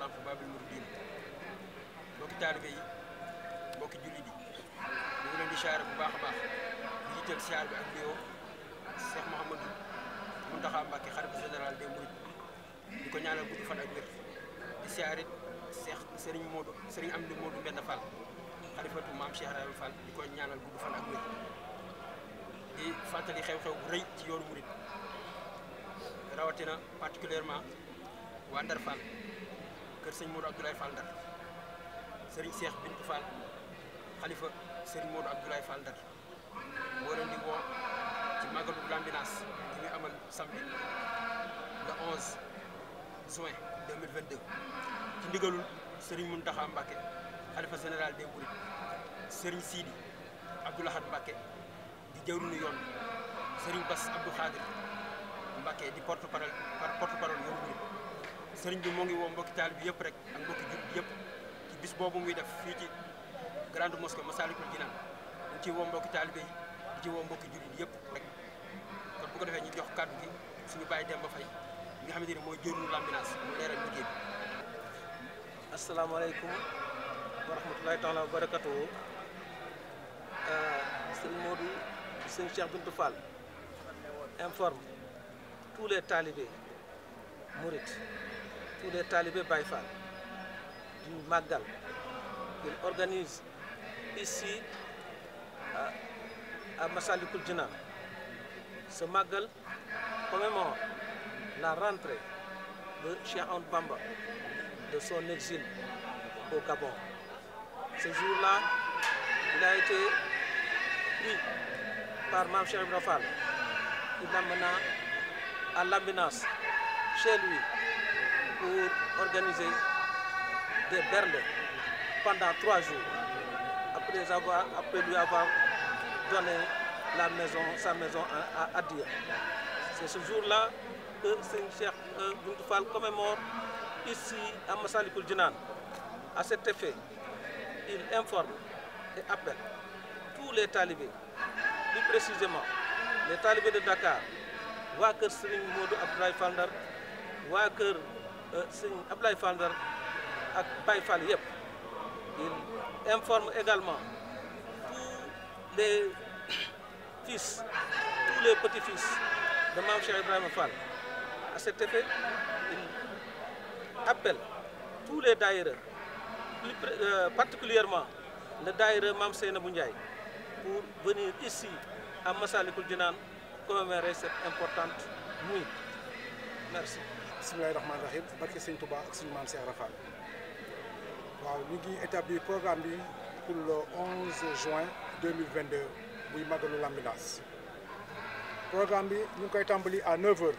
lamp babil muridin mbokki taalibe yi mbokki jullit yi ñu ngi leen di siyaare bu baax a baax di jiital siyaare bi ak nuyoo Cheikh Mouhamadou Mountakha Mbacké xalifa général des mourides di ko ñaanal gudd fan ak wér di siyaare Cheikh Serigne Amdi Modou Mbenda Fall xalifatu maam Cheikh Ibrahima Fall di ko ñaanal gudd fan ak wér di fàttali xew-xew bu rëy ci yoonu murid rawatina particulièrement waa Ndar Fall kër sëñ Modou Abdoulaye Fall Ndar Serigne Cheikh Bintou Fall xalifa Serigne Modou Abdoulaye Fall Ndar moo leen di woo ci màggalu Lambinaas di muy amal samedi le 11 juin 2022 ci ndigalul Serigne Mountakha Mbacké xalifa général des mourides Serigne Sidi Abdou Lahad Mbacké di jëwriñu yoon Serigne Bass Abdou Khadir Mbacké di porte-parole yoonu murid Serigne bi moo ngi woo mbokki taalibe bi yëpp rek ak mbokki jullit yëpp ci bis boobu muy def fii ci grande mosquée Massalikul Jinaan ñu ciy woo mbokki taalibe yi di ci woo mbokki jullit yëpp rek kon bu ko defee ñu jox kàddu gi suñu bàyyi Demba Faye nga xamante ni mooy jëwriñu Lambinaas mu leeral liggéey bi. asalaamaaleykum wa rahmatulahi taala wa barakatuhu. sëñ Modou sëñ Cheikh Bintou Fall informe tous les talibés mourides, tous les talibés Baye Fall du Magal qu'il organise ici à Massalikul Jinaan. Ce Magal commémore la rentrée de Cheikh Ahmadou Bamba de son exil au Gabon. Ce jour-là, il a été pris par Mame Cheikh Ibrahima Fall, qui l'amena à Lambinaas, chez lui, pour organiser des berles pendant 3 jours, après lui avoir donné sa maison à Dieu. C'est ce jour-là que Serigne Cheikh Bintou Fall commémore ici à Massalikul Jinaan. À cet effet, il informe et appelle tous les talibés, plus précisément les talibés de Dakar, waa kër Serigne Modou Abdoulaye Fall Ndar, waa kër Serigne Abdoulaye Fall Ndar ak Baye Fall yëpp. Il informe également tous les fils, tous les petits-fils de Mame Cheikh Ibrahima Fall. À cet effet, il appelle tous les daïras, particulièrement le daïra Mame Seynabou Ndiaye, pour venir ici à Massalikul Jinaan commémorer cette importante nuit. Merci. Bismillahi rahmani rahim barke Sëñ Touba ak suñu Maam Cheikh Ibra Fall. waaw ñu ngi établir programme bi pour le 11 juin 2022 muy Magalu Lambinaas. Programme bi ñu ngi koy tàmbali à 9h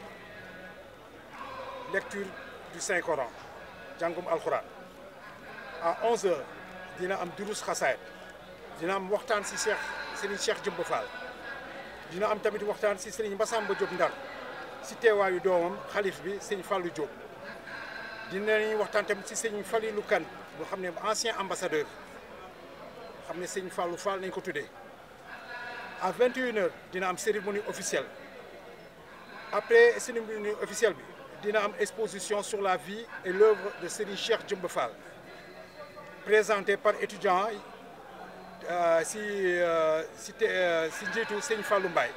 lecture du Saint Coran jàngum alxuraan. À 11h dina am durus xasaayid, dina am waxtaan si Serigne Cheikh Jëmb Fall, dina am tamit waxtaan si Serigne Massamba Diop Ndar si teewaayu doomam xalif bi Serigne Fallou Diop. dinañ waxtaan tamit si Serigne Falilou Kane boo xam ne ancien ambassadeur xam ne Serigne Fallou Fall nañ ko tuddee. À 21h dina am cérémonie officielle. Après cérémonie officielle bi dina am exposition sur la vie et l'œuvre de Serigne Cheikh Jëmb Fall, présenté par étudiants si njiitu Serigne Fallou Mbaye.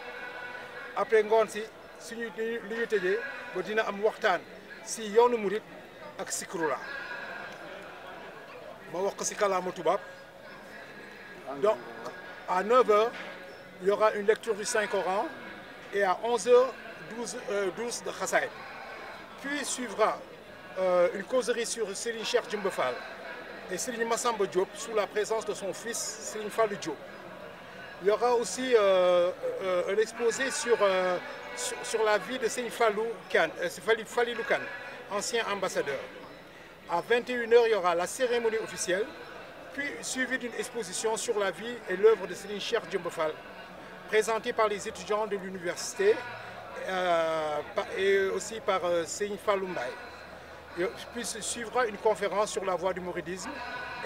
Après ngoon si suñu li ñu tëjee ba dina am waxtaan si yoonu murit ak Zikrullah. ma wax ko si kàllaama tubaab. Donc à 9h il y aura une lecture du Saint Coran et à 11h 12 de Khassaïd. Puis suivra une causerie sur Serigne Cheikh Jëmb Fall et Serigne Massamba Diop sous la présence de son fils Serigne Fallou Diop. Il y aura aussi un exposé sur la vie de Serigne Falilou Kane, ancien ambassadeur. À 21h, il y aura la cérémonie officielle, puis suivie d'une exposition sur la vie et l'œuvre de Serigne Cheikh Jëmb Fall, présentée par les étudiants de l'université et aussi par Serigne Fallou Mbaye. Puis suivra une conférence sur la voie du mouridisme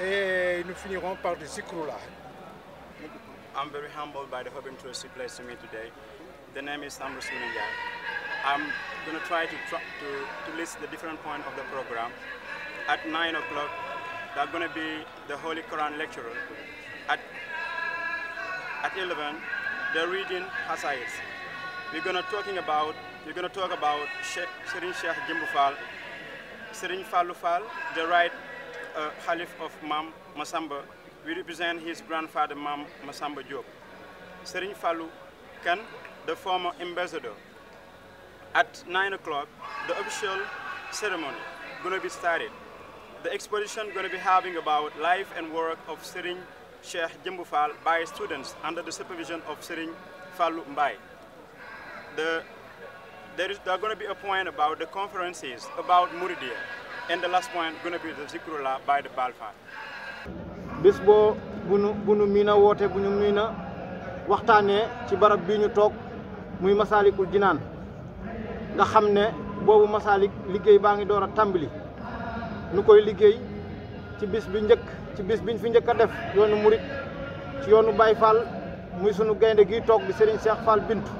et nous finirons par le Zikrullah. I'm very humbled by the opportunity placed to me today. The name is Amr Sunayai. I'm going to try to list the different points of the program. at 9 o'clock, they're going to be the Holy Quran lecturer. At 11, they're reading Hasaids. We're going to talk about Serigne Cheikh Jimbu Fall, Serigne Fallou Fall, the right Khalif of Mam Masamba. We represent his grandfather, Mam Masamba Diop. Serigne Fallou Kane, the former ambassador. At 9 o'clock, the official ceremony going to be started. The exposition going to be having about life and work of Serigne Cheikh Jimbu Fall by students under the supervision of Serigne Fallou Mbaye. There are going to be a point about the conferences about Mouridia, and the last point going to be the Zikrullah by the Balfa. Bis bo bunu mina wote buñu mina waxtane ci barab bi ñu tok muy Masalikul Jinaan nga xamne bobu Masalik liggéey baangi doora tambali nu koy liggéey ci bis bi ñëk ci bis biñ fi ñëk def yoonu Murid ci yoonu Baye Fall muy sunu gaynde gi tok di Serigne Cheikh Fall Bintu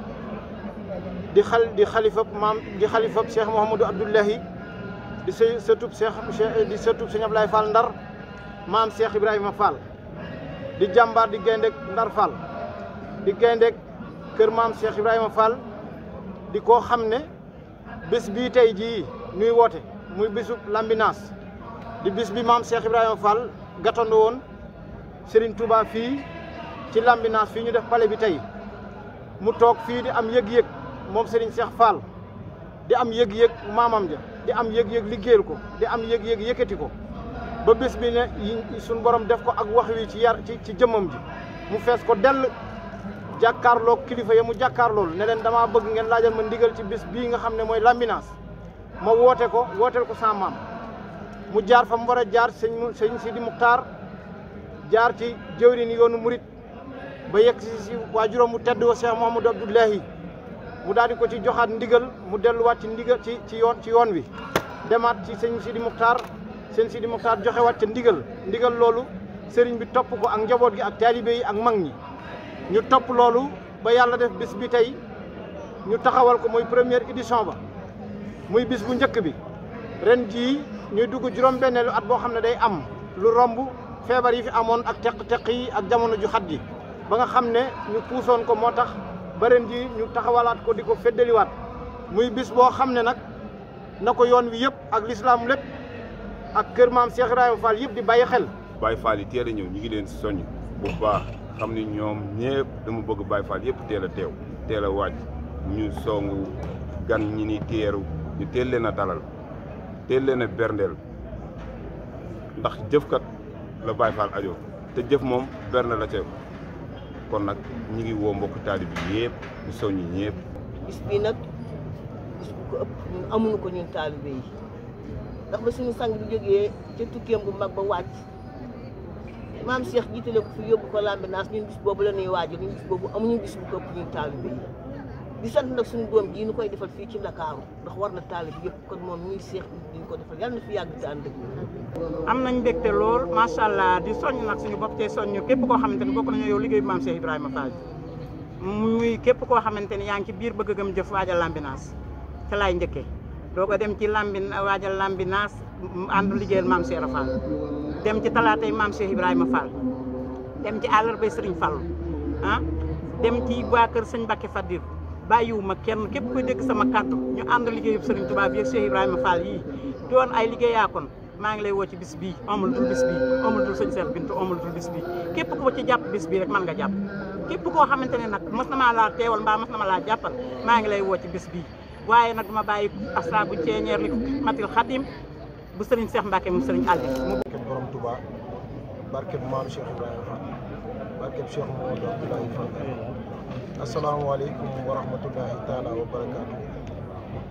di khalifa Cheikh Mouhamadou Abdoulahi di sëtub Serigne Ablaye Fall Ndar maam Cheikh Ibrahima Fall di jàmbaar di gaynde Ndar Fall di gaynde kër maam Cheikh Ibrahima Fall di koo xam ne bés bii tey jii nuy woote muy bésub Lambinaas di bés bi maam Cheikh Ibrahima Fall gàttandu woon Serigne Touba fii ci Lambinaas fii ñu def palais bi tey mu toog fii di am yëg-yëg moom Serigne Cheikh Fall di am yëg-yëg maamam ja di am yëg-yëg liggéeyal ko di am yëg-yëg yëkkati ko ba bés bi ne suñu borom def ko ak wax wi ci yar ci jëmmam ji mu fees ko dell jàkkaarloo kilifa ya mu jàkkaarlool ne leen dama bëgg ngeen laajal ma ndigal ci bés bii nga xam ne mooy Lambinaas ma wooteel ko sama maam mu jaar fa mu war a jaar sëñ Sidi Muxtaar jaar ci jëwriñ yoonu Murit ba yegg si waajuram mu tedd wa Cheikh Mouhamadou Abdoulahi mu daal di ko ci joxaat ndigal mu delluwaat ci ndigal ci yoon wi demaat ci sëñ Sidi Muxtaar sëñ Sidi Muxtaar joxewaat ca ndigal loolu sëriñ bi topp ko ak njaboot gi ak taalibe yi ak mag ñi ñu topp loolu ba yàlla def bis bi tey ñu taxawal ko mooy première édition ba muy bis bu njëkk bi ren jii ñuy dugg juróom-benneelu at boo xam ne day am lu romb feebar yi fi amoon ak teq-teq yi ak jamono ju xat ji ba nga xam ne ñu puusoon ko moo tax ba ren jii ñu taxawalaat ko di ko feddaliwaat muy bis boo xam ne nag na ko yoon wi yëpp ak lislaam lépp ak kër maam Cheikh Ibrahima Fall yëpp di bàyyi xel. Baye Fall yi teel a ñëw ñu ngi leen soññ bu baax xam ni ñoom ñëpp dama bëgg Baye Fall yëpp teel a teew teel a wàcc ñu songu gan ñi ni teeru ñu teel leen a dalal teel leen a berndeel ndax jëfkat la Baye Fall ajoo te jëf moom bernde la teew kon nag ñi ngi woo mbokk taalib bi yëpp ñu soññ ñëpp. bis bi nag bis bu ko ëpp ñun amuñu ko ñun taalibe yi ndax ba suñu sang bi jógee ca tukkeem bu mag ba wàcc maam Cheikh jiitale ko fi yóbbu ko Lambinaas ñun bis boobu la ñuy waajal ñun bis boobu amuñu bis bu ko ëpp ñun taalibe yi di sant nag suñu doom ji ñu koy defal fii ci Ndakaaru ndax war na taalibe yëpp kon moom ñuy Cheikh bi ñu ko defal yàlla na fi yàgg te ànd ak am nañ mbégte lool macha allah di soññ nag suñu bopp te soññ képp koo xamante ni bokk nañu yow liggéey bi maam Cheikh Ibrahima Fall muy képp koo xamante ni yaa ngi ci biir bëgg gëm jëf waajal Lambinaas ca laay njëkkee doo ko dem ci waajal Lambinaas ànd liggéeyal maam Cheikh Fall dem ci talaatay maam Cheikh Ibrahima Fall dem ci àllarbay Serigne Fall dem ci waa kër sëñ Mbacké Fadir bàyyiwuma kenn képp koy dégg sama kàddu ñu ànd liggéeyub Serigne Touba bi ak Cheikh Ibrahima Fall yii doon ay liggéeyaa kon maa ngi lay woo ci bis bii amul dul bis bii amul dul sëñ Cheikh Bintou amul dul bis bii képp ko ci jàpp bis bii rek mën nga jàpp képp koo xamante ne nag mas na maa laa teewal mbaa mas na ma laa jàppal maa ngi lay woo ci bis bii waaye nag duma bàyyi asa bu ceeñeer li matil xadim bu Serigne Cheikh Mbacké mu Serigne Aliou barkeb borom Touba barkeb maam Cheikh Ibrahima Fall barkeb Cheikh Mouhamadou Abdoulaye Fall asalaamaaleykum wa rahmatullahi taala wa barakaatu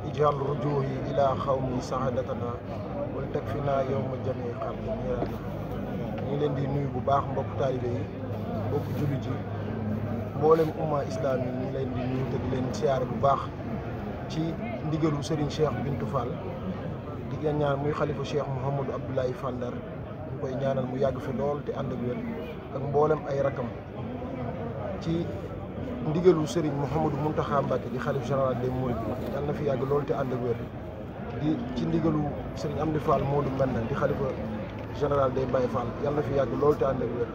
ijal rujuhi ila xawmi sahadatana wal takfina yawma jami xam niiraana ñu leen di nuyu bu baax mbokk taalibe yi mbokk jullit yi mboolem umma islam yi ñu leen di nuyu te di leen siyaare bu baax ci ndigalu Serigne Cheikh Bintou Fall di ngeen ñaan muy xalifa Cheikh Mouhamadou Abdoulaye Fall Ndar ñu koy ñaanal mu yàgg fi lool te ànd ak wér ak mboolem ay rakam ci ndigalu Serigne Mouhamadou Mountakha Mbacké di xalif général des Mourides yàlla na fi yàgg lool te ànd ak wér di ci ndigalu Serigne Amdi Fall Modou Mbenda di xalifa général des Baye Fall yàlla na fi yàgg loolu te ànd ak wér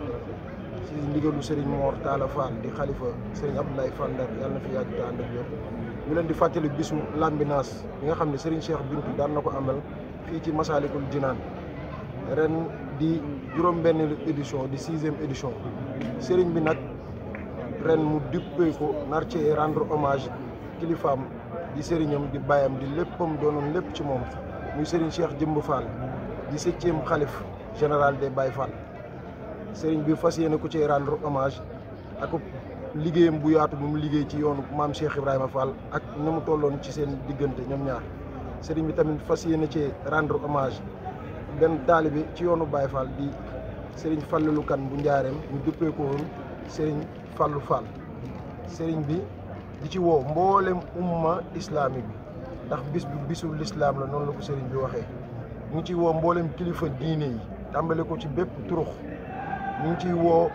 ci ndigalu Serigne Mor Talla Fall di xalifa Serigne Abdoulaye Fall Ndar yàlla na fi yàgg te ànd ak wér ñu leen di fàttali bisu Lambinaas bi nga xam ne Serigne Cheikh Bintou daan na ko amal fii ci Massalikul Jinaan ren di juróom-benn édition di 6e édition Serigne bi nag ren mu duppee ko nar ci rendre hommage kilifaam di sëriñam di bàyyam di léppam doonoon lépp ci moom muy Serigne Cheikh Jëmb Fall di 7e xalif général des Baye Fall Serigne bi fas yéene ko ci rendre hommage ak liggéeyam bu yaatu bu mu liggéey ci yoonu maam Cheikh Ibrahima Fall ak na mu tolloon ci seen diggante ñoom ñaar Serigne bi tamit fas yéene ci rendre hommage benn taalibe ci yoonu Baye Fall di Serigne Fallou Kane bu njaareem ñu duppee ko woon Serigne Fallou Fall Serigne bi di ci woo mboolem umma islamique bi ndax bis bi bisu l'islam la noonu la ko Serigne bi waxee ñu ngi ciy woo mboolem kilifa diine yi tàmbale ko ci bépp turux ñu ngi ciy woo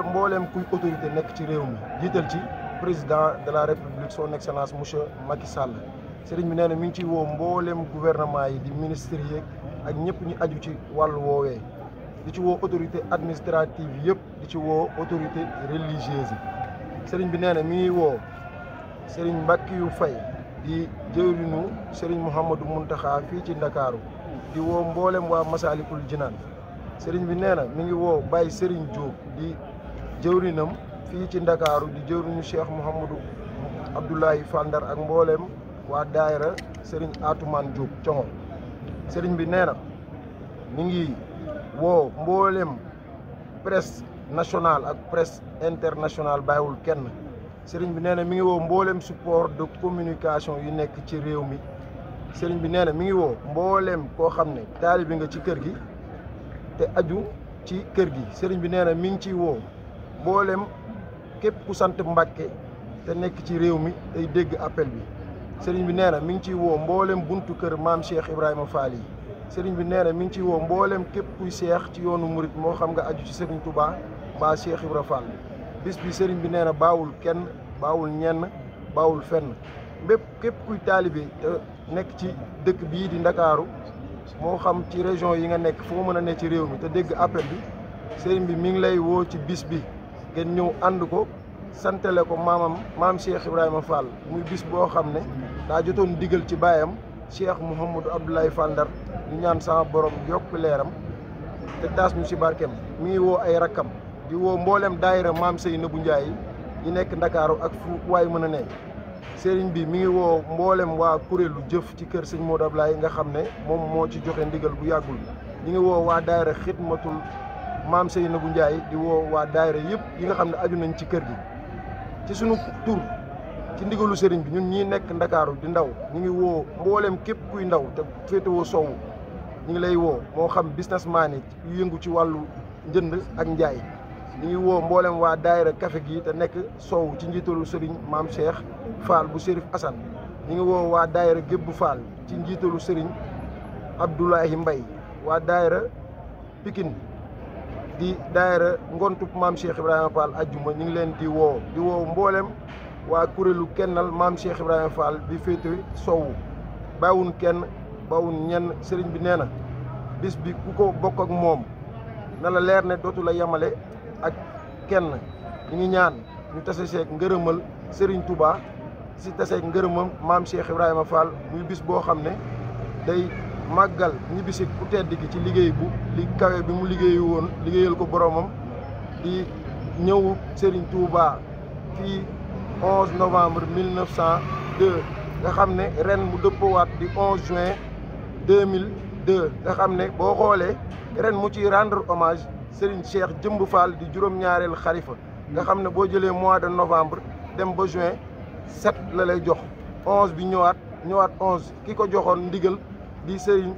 mboolem kuy autorité nekk ci réew mi jiital ci président de la république son excellence monsieur Macky Sall Serigne bi nee na mi ngi ciy woo mboolem gouvernement yi di ministres yi ak ñëpp ñu aju ci wàllu woowee di ci woo autorité administrative yëpp di ci woo autorité religieuse yi Serigne bi nee na mi ngi woo Serigne Mbackiou Faye di jëwriñu Serigne Mouhamadou Mountakha fii ci Ndakaaru di woo mboolem waa Massalikul Jinaan Serigne bi nee na mi ngi woo Baye Serigne Diop di jëwriñam fii ci Ndakaaru di jëwriñu Cheikh Mouhamadou Abdoulaye Fall Ndar ak mboolem waa daayira Serigne Atoumane Diop Congo Serigne bi nee na mi ngi woo mboolem presse nationale ak presse internationale bàyyiwul kenn Serigne bi nee na mi ngi woo mboolem support de communication yu nekk ci réew mi Serigne bi nee na mi ngi woo mboolem koo xam ne taalibe nga ci kër gi te aju ci kër gi Serigne bi nee na mi ngi ciy woo mboolem képp ku sant Mbàkke te nekk ci réew mi tey dégg appel bi Serigne bi nee na mi ngi ciy woo mboolem buntu kër maam Cheikh Ibrahima Fall yi Serigne bi nee na mi ngi ciy woo mboolem képp kuy seex ci yoonu murit moo xam nga aju ci Serigne Touba mbaa Cheikh Ibra Fall bis bi Serigne bi nee na baawul kenn baawul ñenn baawul fenn képp kuy taalibe te nekk ci dëkk bii di Ndakaaru moo xam ci région yi nga nekk foo mën a ne ci réew mi te dégg appel bi Serigne bi mi ngi lay woo ci bis bi ngeen ñëw ànd ko santale ko maam Cheikh Ibrahima Fall muy bis boo xam ne daa jotoon digal ci baayam Cheikh Mouhamadou Abdoulaye Fall Ndar ñu ñaan sama borom yokk leeram te taas ñu ci barkeem mi ngi woo ay rakkam di woo mboolem daayira maam Seynabou Ndiaye yi nekk Ndakaaru ak fu waay mën a ne Serigne bi mi ngi woo mboolem waa kuréelu jëf ci kër sëñ Modou Ablaye nga xam ne moom moo ci joxe ndigal bu yàggul ñi ngi woo waa daayira xidmatul maam Seynabou Ndiaye di woo waa daayira yëpp yi nga xam ne aju nañ ci kër gi ci sunu tur ci ndigalu Serigne bi ñun ñii nekk Ndakaaru di ndaw ñu ngi woo mboolem képp kuy ndaw te féetewoo sowu ñu ngi lay woo moo xam businessman yi yu yëngu ci wàllu njënd ak njaay ñu ngi woo mboolem waa daayira café gi te nekk sow ci njiitalu Serigne maam Cheikh Fall bu Serif Assane ñu ngi woo waa daayira Gébbu Fall ci njiitalu Serigne Abdoulahi Mbaye waa daayira Pikine di daayira ngontub maam Cheikh Ibrahima Fall ajjuma ñu ngi leen di woo mboolem waa kuréelu kennal maam Cheikh Ibrahima Fall bi féete sowu bàyyiwun kenn bàyyiwun ñenn Serigne bi nee na bis bi ku ko bokk ak moom na la leer ne dootu la yemale ak kenn ñu ngi ñaan ñu tase seeg ngërëmal Serigne Touba si taseeg ngërëmam maam Cheikh Ibrahima Fall muy bis boo xam ne day màggal ñibbisi ku tedd gi ci liggéey li kawe bi mu liggéeyal ko boromam di ñëw Serigne Touba fii 11 novembre 1902 nga xam ne ren mu dëppoowaat di 11 juin 2002 nga xam ne boo xoolee ren mu ciy rendre hommage Serigne Cheikh Jëmb Fall di juróom-ñaareel xalifa nga xam ne boo jëlee mois de novembre dem ba juin 7 la lay jox 11 bi ñëwaat 11 ki ko joxoon ndigal di Serigne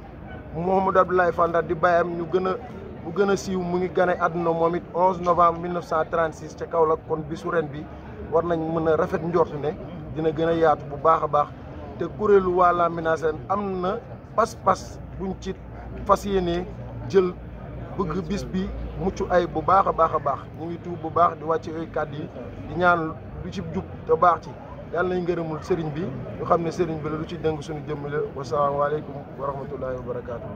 Mouhamadou Abdoulaye Fall Ndar di bàyyam mu gën a siiw mu ngi gane àdduna moom it 11 novembre 1936 ca Kaolack kon bisu ren bi war nañ mën a rafet njort ne dina gën a yaatu bu baax a baax te kuréelu waa Lambinaas am na pas-pas buñ ci fas yéenee jël bëgg bis bi mucc ay bu baax a baax ñu ngi tuub bu baax di wàcce yooyu kàddu yi di ñaan lu ci jub te baax ci yàlla nañ ngërëmul sëriñ bi ñu xam ne sëriñ bi la lu ci dëng suñu jëmm la wasalaamaaleykum wa rahmatullahi wa barakaatu.